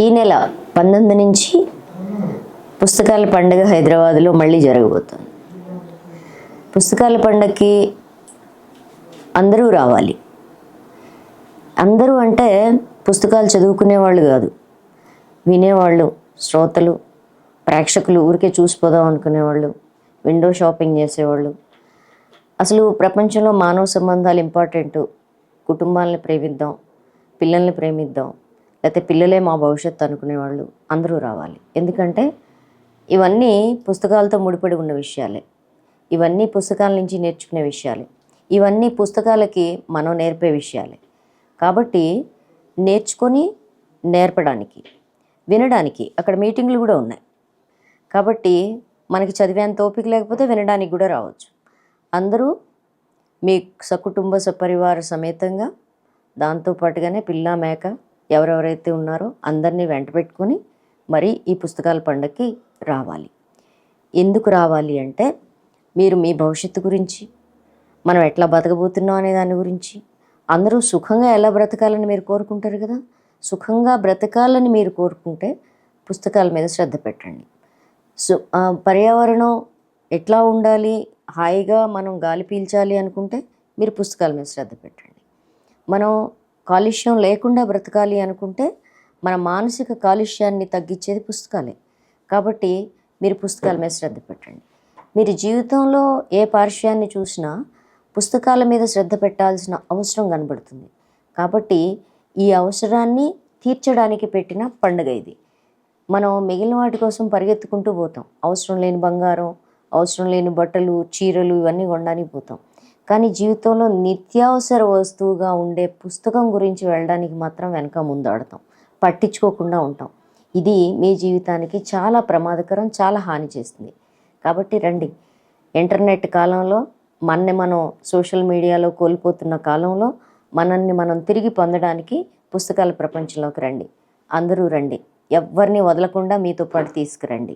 ఈ నెల 19 నుంచి పుస్తకాల పండుగ హైదరాబాద్లో మళ్ళీ జరగబోతుంది. పుస్తకాల పండుగకి అందరూ రావాలి. అందరూ అంటే పుస్తకాలు చదువుకునే వాళ్ళు కాదు, వినేవాళ్ళు, శ్రోతలు, ప్రేక్షకులు, ఊరికే చూసిపోదాం అనుకునేవాళ్ళు, విండో షాపింగ్ చేసేవాళ్ళు. అసలు ప్రపంచంలో మానవ సంబంధాలు ఇంపార్టెంట్, కుటుంబాలని ప్రేమిద్దాం, పిల్లల్ని ప్రేమిద్దాం, లేకపోతే పిల్లలే మా భవిష్యత్తు అనుకునేవాళ్ళు అందరూ రావాలి. ఎందుకంటే ఇవన్నీ పుస్తకాలతో ముడిపడి ఉన్న విషయాలే, ఇవన్నీ పుస్తకాల నుంచి నేర్చుకునే విషయాలే, ఇవన్నీ పుస్తకాలకి మనం నేర్పే విషయాలే. కాబట్టి నేర్చుకొని నేర్పడానికి, వినడానికి అక్కడ మీటింగ్లు కూడా ఉన్నాయి. కాబట్టి మనకి చదివేంత ఓపిక లేకపోతే వినడానికి కూడా రావచ్చు. అందరూ మీ సకుటుంబ సపరివార సమేతంగా, దాంతోపాటుగానే పిల్ల మేక ఎవరెవరైతే ఉన్నారో అందరినీ వెంట పెట్టుకొని మరి ఈ పుస్తకాల పండుగకి రావాలి. ఎందుకు రావాలి అంటే మీరు మీ భవిష్యత్తు గురించి, మనం ఎట్లా బతకబోతున్నాం అనే దాని గురించి, అందరూ సుఖంగా ఎలా బ్రతకాలని మీరు కోరుకుంటారు కదా, సుఖంగా బ్రతకాలని మీరు కోరుకుంటే పుస్తకాల మీద శ్రద్ధ పెట్టండి. పర్యావరణం ఎట్లా ఉండాలి, హాయిగా మనం గాలి పీల్చాలి అనుకుంటే మీరు పుస్తకాల మీద శ్రద్ధ పెట్టండి. మనం కాలుష్యం లేకుండా బ్రతకాలి అనుకుంటే మన మానసిక కాలుష్యాన్ని తగ్గించేది పుస్తకాలే. కాబట్టి మీరు పుస్తకాల మీద శ్రద్ధ పెట్టండి. మీరు జీవితంలో ఏ పార్శ్వాన్ని చూసినా పుస్తకాల మీద శ్రద్ధ పెట్టాల్సిన అవసరం కనబడుతుంది. కాబట్టి ఈ అవసరాన్ని తీర్చడానికి పెట్టిన పండుగ ఇది. మనం మిగిలిన వాటి కోసం పరిగెత్తుకుంటూ పోతాం. అవసరం లేని బంగారం, అవసరం లేని బట్టలు, చీరలు ఇవన్నీ కొనడానికి పోతాం. కానీ జీవితంలో నిత్యావసర వస్తువుగా ఉండే పుస్తకం గురించి వెళ్ళడానికి మాత్రం వెనక ముందు ఆడతాం, పట్టించుకోకుండా ఉంటాం. ఇది మీ జీవితానికి చాలా ప్రమాదకరం, చాలా హాని చేస్తుంది. కాబట్టి రండి. ఇంటర్నెట్ కాలంలో మనం సోషల్ మీడియాలో కోల్పోతున్న కాలంలో మనల్ని మనం తిరిగి పొందడానికి పుస్తకాల ప్రపంచంలోకి రండి. అందరూ రండి. ఎవ్వరిని వదలకుండా మీతో పాటు తీసుకురండి.